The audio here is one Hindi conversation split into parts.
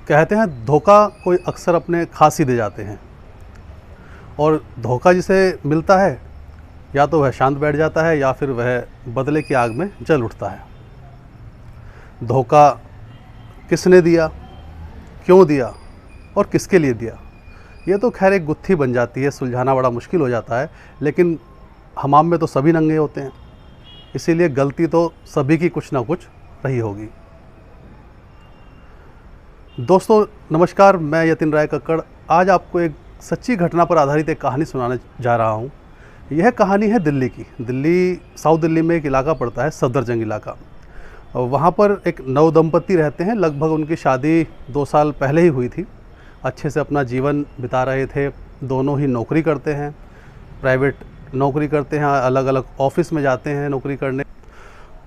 कहते हैं धोखा कोई अक्सर अपने खास ही दे जाते हैं, और धोखा जिसे मिलता है या तो वह शांत बैठ जाता है या फिर वह बदले की आग में जल उठता है। धोखा किसने दिया, क्यों दिया और किसके लिए दिया, ये तो खैर एक गुत्थी बन जाती है, सुलझाना बड़ा मुश्किल हो जाता है। लेकिन हमाम में तो सभी नंगे होते हैं, इसीलिए गलती तो सभी की कुछ ना कुछ रही होगी। दोस्तों नमस्कार, मैं यतिन राय कक्कड़ आज आपको एक सच्ची घटना पर आधारित एक कहानी सुनाने जा रहा हूँ। यह कहानी है दिल्ली की। दिल्ली, साउथ दिल्ली में एक इलाका पड़ता है सफदरजंग इलाका। वहाँ पर एक नव दंपति रहते हैं। लगभग उनकी शादी 2 साल पहले ही हुई थी। अच्छे से अपना जीवन बिता रहे थे। दोनों ही नौकरी करते हैं, प्राइवेट नौकरी करते हैं, अलग अलग ऑफिस में जाते हैं नौकरी करने।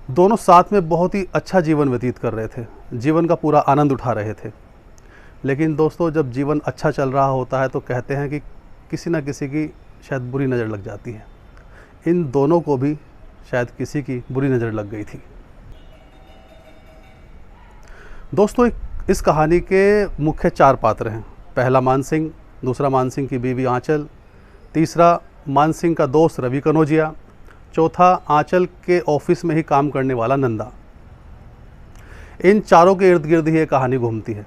दोनों साथ में बहुत ही अच्छा जीवन व्यतीत कर रहे थे, जीवन का पूरा आनंद उठा रहे थे। लेकिन दोस्तों, जब जीवन अच्छा चल रहा होता है तो कहते हैं कि किसी न किसी की शायद बुरी नज़र लग जाती है। इन दोनों को भी शायद किसी की बुरी नज़र लग गई थी। दोस्तों, इस कहानी के मुख्य 4 पात्र हैं। पहला मान सिंह, दूसरा मान सिंह की बीवी आंचल, तीसरा मान सिंह का दोस्त रवि कनौजिया, चौथा आंचल के ऑफिस में ही काम करने वाला नंदा। इन चारों के इर्द गिर्द ही ये कहानी घूमती है।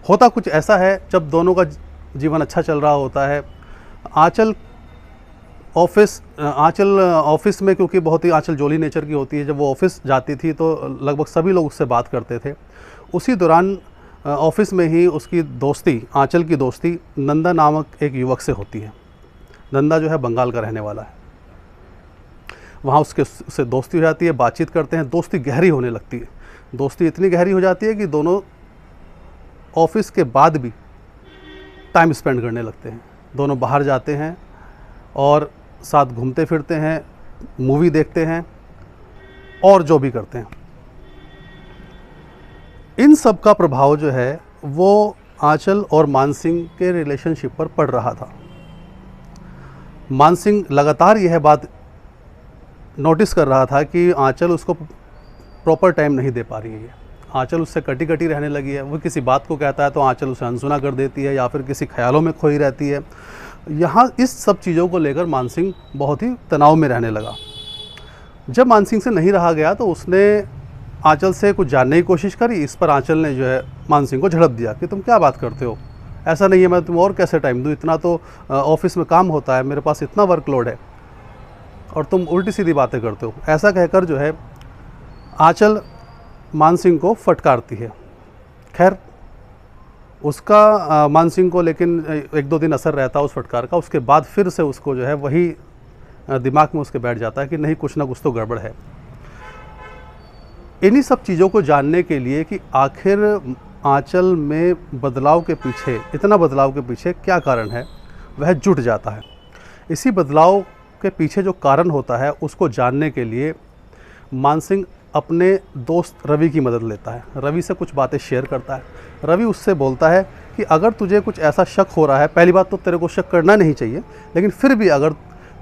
होता कुछ ऐसा है, जब दोनों का जीवन अच्छा चल रहा होता है, आंचल ऑफिस में, क्योंकि बहुत ही आंचल जोली नेचर की होती है, जब वो ऑफिस जाती थी तो लगभग सभी लोग उससे बात करते थे। उसी दौरान ऑफिस में ही उसकी दोस्ती, आंचल की दोस्ती नंदा नामक एक युवक से होती है। नंदा जो है बंगाल का रहने वाला है। वहाँ उससे दोस्ती हो जाती है, बातचीत करते हैं, दोस्ती गहरी होने लगती है। दोस्ती इतनी गहरी हो जाती है कि दोनों ऑफिस के बाद भी टाइम स्पेंड करने लगते हैं। दोनों बाहर जाते हैं और साथ घूमते फिरते हैं, मूवी देखते हैं और जो भी करते हैं। इन सब का प्रभाव जो है वो आंचल और मान सिंह के रिलेशनशिप पर पड़ रहा था। मान सिंह लगातार यह बात नोटिस कर रहा था कि आंचल उसको प्रॉपर टाइम नहीं दे पा रही है। आंचल उससे कटी कटी रहने लगी है। वो किसी बात को कहता है तो आंचल उसे अनसुना कर देती है या फिर किसी ख्यालों में खोई रहती है। यहाँ इस सब चीज़ों को लेकर मान सिंह बहुत ही तनाव में रहने लगा। जब मान सिंह से नहीं रहा गया तो उसने आंचल से कुछ जानने की कोशिश करी। इस पर आंचल ने जो है मान सिंह को झड़प दिया कि तुम क्या बात करते हो, ऐसा नहीं है, मैं तुम और कैसे टाइम दूँ, इतना तो ऑफिस में काम होता है, मेरे पास इतना वर्कलोड है और तुम उल्टी सीधी बातें करते हो। ऐसा कहकर जो है आंचल मान सिंह को फटकारती है। खैर, उसका मान सिंह को लेकिन 1-2 दिन असर रहता है उस फटकार का। उसके बाद फिर से उसको जो है वही दिमाग में उसके बैठ जाता है कि नहीं, कुछ ना कुछ तो गड़बड़ है। इन्हीं सब चीज़ों को जानने के लिए कि आखिर आंचल में बदलाव के पीछे, इतना बदलाव के पीछे क्या कारण है, वह जुट जाता है। इसी बदलाव के पीछे जो कारण होता है उसको जानने के लिए मान सिंह अपने दोस्त रवि की मदद लेता है। रवि से कुछ बातें शेयर करता है। रवि उससे बोलता है कि अगर तुझे कुछ ऐसा शक हो रहा है, पहली बात तो तेरे को शक करना नहीं चाहिए, लेकिन फिर भी अगर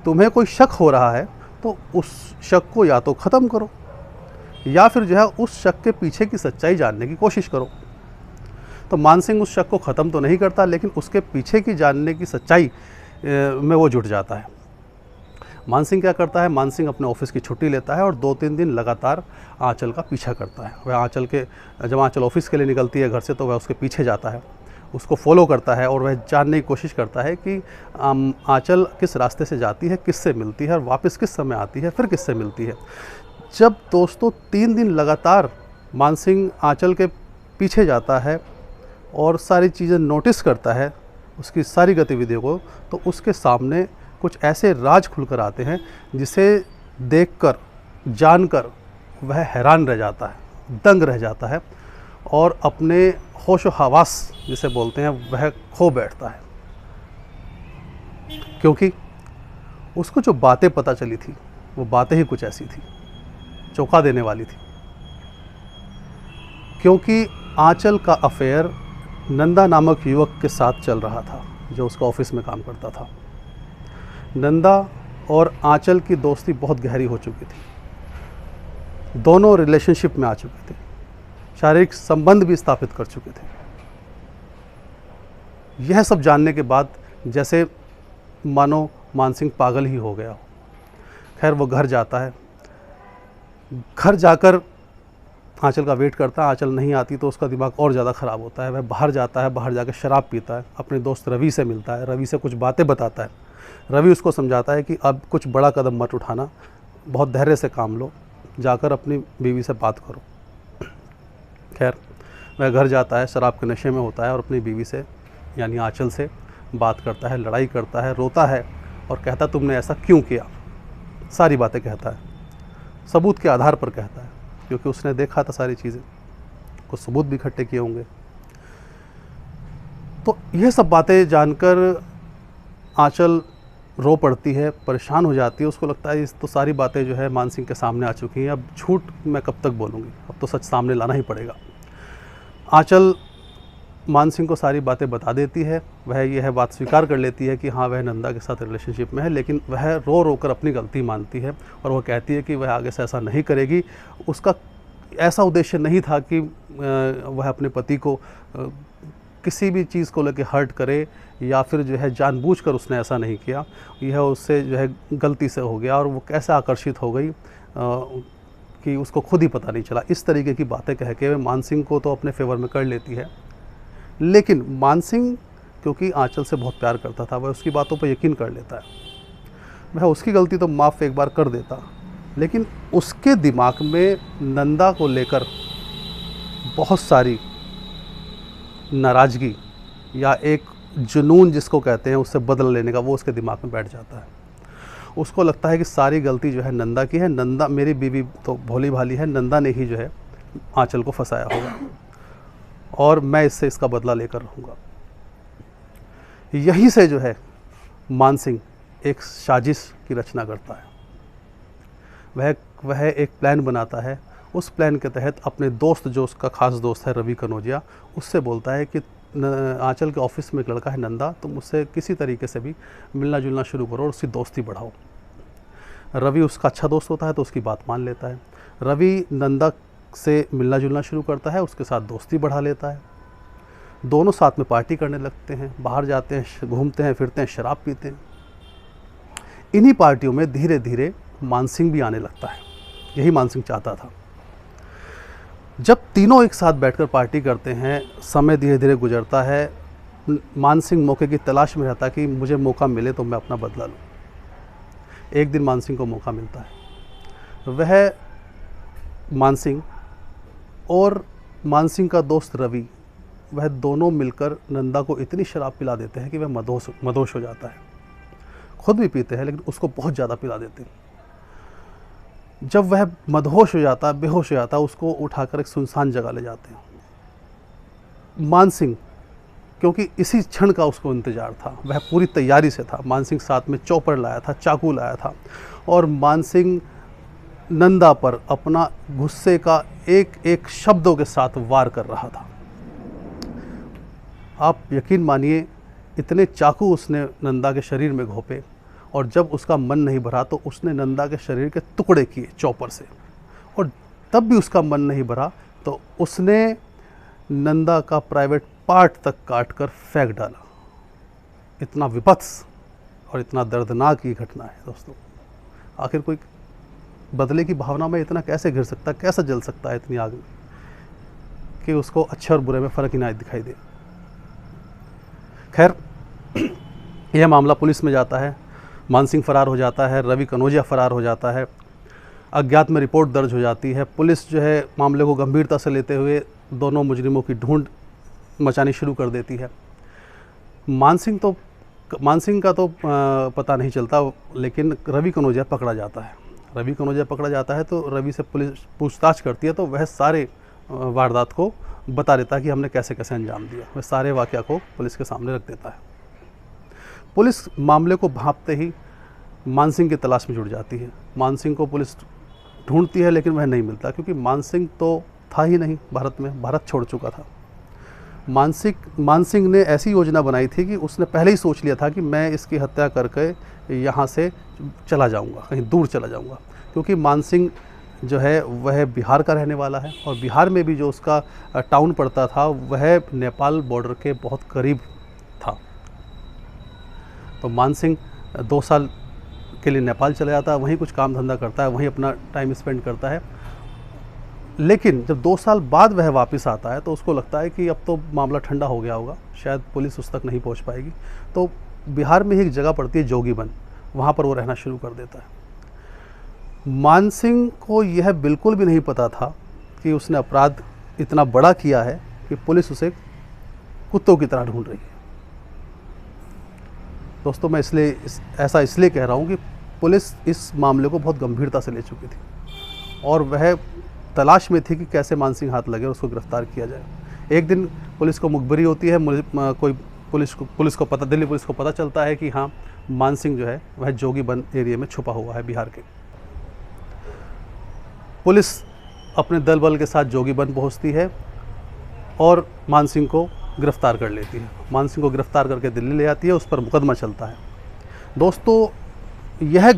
तुम्हें कोई शक हो रहा है तो उस शक को या तो ख़त्म करो या फिर जो है उस शक के पीछे की सच्चाई जानने की कोशिश करो। तो मान सिंह उस शक को ख़त्म तो नहीं करता, लेकिन उसके पीछे की जानने की सच्चाई में वो जुट जाता है। मान सिंह क्या करता है, मान सिंह अपने ऑफिस की छुट्टी लेता है और 2-3 दिन लगातार आंचल का पीछा करता है। वह जब आंचल ऑफिस के लिए निकलती है घर से तो वह उसके पीछे जाता है, उसको फॉलो करता है और वह जानने की कोशिश करता है कि आंचल किस रास्ते से जाती है, किससे मिलती है और वापस किस समय आती है, फिर किससे मिलती है। जब दोस्तों 3 दिन लगातार मान सिंह आंचल के पीछे जाता है और सारी चीज़ें नोटिस करता है, उसकी सारी गतिविधियों को, तो उसके सामने कुछ ऐसे राज खुलकर आते हैं जिसे देखकर, जानकर वह हैरान रह जाता है, दंग रह जाता है और अपने होश व हवास जिसे बोलते हैं वह खो बैठता है। क्योंकि उसको जो बातें पता चली थी वो बातें ही कुछ ऐसी थी, चौंका देने वाली थी। क्योंकि आंचल का अफेयर नंदा नामक युवक के साथ चल रहा था जो उसका ऑफिस में काम करता था। नंदा और आंचल की दोस्ती बहुत गहरी हो चुकी थी। दोनों रिलेशनशिप में आ चुके थे। शारीरिक संबंध भी स्थापित कर चुके थे। यह सब जानने के बाद जैसे मानो मान सिंह पागल ही हो गया हो। खैर वो घर जाता है। घर जाकर आंचल का वेट करता है। आंचल नहीं आती तो उसका दिमाग और ज़्यादा ख़राब होता है। वह बाहर जाता है, बाहर जाकर शराब पीता है, अपने दोस्त रवि से मिलता है, रवि से कुछ बातें बताता है। रवि उसको समझाता है कि अब कुछ बड़ा कदम मत उठाना, बहुत धैर्य से काम लो, जाकर अपनी बीवी से बात करो। खैर वह घर जाता है, शराब के नशे में होता है और अपनी बीवी से यानी आंचल से बात करता है, लड़ाई करता है, रोता है और कहता तुमने ऐसा क्यों किया। सारी बातें कहता है, सबूत के आधार पर कहता है, क्योंकि उसने देखा था सारी चीज़ें, कुछ सबूत भी इकट्ठे किए होंगे। तो यह सब बातें जानकर आंचल रो पड़ती है, परेशान हो जाती है। उसको लगता है इस तो सारी बातें जो है मान सिंह के सामने आ चुकी हैं, अब झूठ मैं कब तक बोलूँगी, अब तो सच सामने लाना ही पड़ेगा। आंचल मान सिंह को सारी बातें बता देती है। वह यह बात स्वीकार कर लेती है कि हाँ वह नंदा के साथ रिलेशनशिप में है, लेकिन वह रो रो कर अपनी गलती मानती है और वह कहती है कि वह आगे से ऐसा नहीं करेगी। उसका ऐसा उद्देश्य नहीं था कि वह अपने पति को किसी भी चीज़ को लेकर हर्ट करे या फिर जो है जानबूझकर उसने ऐसा नहीं किया। यह उससे जो है गलती से हो गया और वो कैसे आकर्षित हो गई कि उसको खुद ही पता नहीं चला। इस तरीके की बातें कह के वह मान सिंह को तो अपने फेवर में कर लेती है, लेकिन मान सिंह क्योंकि आंचल से बहुत प्यार करता था, वह उसकी बातों पर यकीन कर लेता है। वह उसकी गलती तो माफ़ एक बार कर देता, लेकिन उसके दिमाग में नंदा को लेकर बहुत सारी नाराज़गी या एक जुनून जिसको कहते हैं उससे बदला लेने का, वो उसके दिमाग में बैठ जाता है। उसको लगता है कि सारी गलती जो है नंदा की है, नंदा मेरी बीवी तो भोली भाली है, नंदा ने ही जो है आंचल को फंसाया होगा और मैं इससे इसका बदला लेकर रहूँगा। यहीं से जो है मान सिंह एक साजिश की रचना करता है। वह एक प्लान बनाता है। उस प्लान के तहत अपने दोस्त, जो उसका खास दोस्त है रवि कनौजिया, उससे बोलता है कि आंचल के ऑफिस में एक लड़का है नंदा, तुम उससे किसी तरीके से भी मिलना जुलना शुरू करो और उसकी दोस्ती बढ़ाओ। रवि उसका अच्छा दोस्त होता है तो उसकी बात मान लेता है। रवि नंदा से मिलना जुलना शुरू करता है, उसके साथ दोस्ती बढ़ा लेता है। दोनों साथ में पार्टी करने लगते हैं, बाहर जाते हैं, घूमते हैं, फिरते हैं, शराब पीते हैं। इन्हीं पार्टियों में धीरे धीरे मान सिंह भी आने लगता है। यही मान सिंह चाहता था। जब तीनों एक साथ बैठकर पार्टी करते हैं, समय धीरे धीरे गुजरता है। मान सिंह मौके की तलाश में रहता कि मुझे मौका मिले तो मैं अपना बदला लूँ। एक दिन मान सिंह को मौका मिलता है। वह मान सिंह और मान सिंह का दोस्त रवि, वह दोनों मिलकर नंदा को इतनी शराब पिला देते हैं कि वह मदहोश हो जाता है। खुद भी पीते हैं लेकिन उसको बहुत ज़्यादा पिला देते हैं। जब वह मदहोश हो जाता, बेहोश हो जाता, उसको उठाकर एक सुनसान जगह ले जाते हैं। मान सिंह क्योंकि इसी क्षण का उसको इंतज़ार था, वह पूरी तैयारी से था। मान सिंह साथ में चॉपर लाया था, चाकू लाया था और मान सिंह नंदा पर अपना गुस्से का एक एक शब्दों के साथ वार कर रहा था। आप यकीन मानिए, इतने चाकू उसने नंदा के शरीर में घोंपे और जब उसका मन नहीं भरा तो उसने नंदा के शरीर के टुकड़े किए चॉपर से, और तब भी उसका मन नहीं भरा तो उसने नंदा का प्राइवेट पार्ट तक काटकर फेंक डाला। इतना विभत्स और इतना दर्दनाक ये घटना है दोस्तों। आखिर कोई बदले की भावना में इतना कैसे घिर सकता है, कैसे जल सकता है इतनी आग में कि उसको अच्छे और बुरे में फ़र्क ही ना दिखाई दे। खैर यह मामला पुलिस में जाता है। मान सिंह फरार हो जाता है, रवि कनौजिया फरार हो जाता है, अज्ञात में रिपोर्ट दर्ज हो जाती है। पुलिस जो है मामले को गंभीरता से लेते हुए दोनों मुजरिमों की ढूंढ मचानी शुरू कर देती है। मान सिंह का तो पता नहीं चलता, लेकिन रवि कनौजिया पकड़ा जाता है। रवि कनौजिया पकड़ा जाता है तो रवि से पुलिस पूछताछ करती है तो वह सारे वारदात को बता देता है कि हमने कैसे कैसे अंजाम दिया। वह सारे वाक़या को पुलिस के सामने रख देता है। पुलिस मामले को भांपते ही मान सिंह की तलाश में जुट जाती है। मान सिंह को पुलिस ढूंढती है लेकिन वह नहीं मिलता, क्योंकि मान सिंह तो था ही नहीं भारत में, भारत छोड़ चुका था। मान सिंह ने ऐसी योजना बनाई थी कि उसने पहले ही सोच लिया था कि मैं इसकी हत्या करके यहाँ से चला जाऊँगा, कहीं दूर चला जाऊँगा, क्योंकि मान सिंह जो है वह बिहार का रहने वाला है और बिहार में भी जो उसका टाउन पड़ता था वह नेपाल बॉर्डर के बहुत करीब था। तो मान सिंह 2 साल के लिए नेपाल चला जाता है, वहीं कुछ काम धंधा करता है, वहीं अपना टाइम स्पेंड करता है। लेकिन जब 2 साल बाद वह वापस आता है तो उसको लगता है कि अब तो मामला ठंडा हो गया होगा, शायद पुलिस उस तक नहीं पहुंच पाएगी। तो बिहार में ही एक जगह पड़ती है जोगीबन, वहाँ पर वो रहना शुरू कर देता है। मान सिंह को यह बिल्कुल भी नहीं पता था कि उसने अपराध इतना बड़ा किया है कि पुलिस उसे कुत्तों की तरह ढूंढ रही है। दोस्तों, मैं ऐसा इसलिए कह रहा हूँ कि पुलिस इस मामले को बहुत गंभीरता से ले चुकी थी और वह तलाश में थी कि कैसे मान सिंह हाथ लगे और उसको गिरफ्तार किया जाए। एक दिन पुलिस को मुखबिरी होती है, पुलिस को पता, दिल्ली पुलिस को पता चलता है कि हाँ, मान सिंह जो है वह जोगीबन एरिया में छुपा हुआ है बिहार के। पुलिस अपने दल बल के साथ जोगीबन पहुंचती है और मान सिंह को गिरफ्तार कर लेती है। मान सिंह को गिरफ्तार करके दिल्ली ले आती है, उस पर मुकदमा चलता है। दोस्तों, यह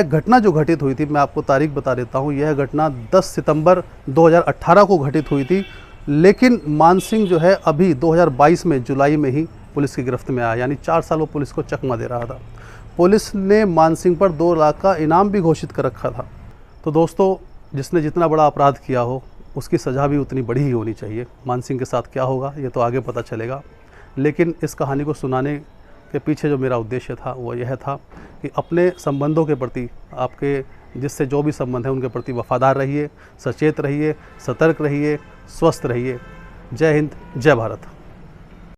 घटना जो घटित हुई थी, मैं आपको तारीख बता देता हूँ। यह घटना 10 सितंबर 2018 को घटित हुई थी, लेकिन मान सिंह जो है अभी 2022 में जुलाई में ही पुलिस की गिरफ्त में आया, यानी 4 साल वो पुलिस को चकमा दे रहा था। पुलिस ने मान सिंह पर 2 लाख का इनाम भी घोषित कर रखा था। तो दोस्तों, जिसने जितना बड़ा अपराध किया हो उसकी सज़ा भी उतनी बड़ी ही होनी चाहिए। मान सिंह के साथ क्या होगा ये तो आगे पता चलेगा, लेकिन इस कहानी को सुनाने के पीछे जो मेरा उद्देश्य था वो यह था कि अपने संबंधों के प्रति, आपके जिससे जो भी संबंध है उनके प्रति वफादार रहिए, सचेत रहिए, सतर्क रहिए, स्वस्थ रहिए। जय हिंद, जय भारत।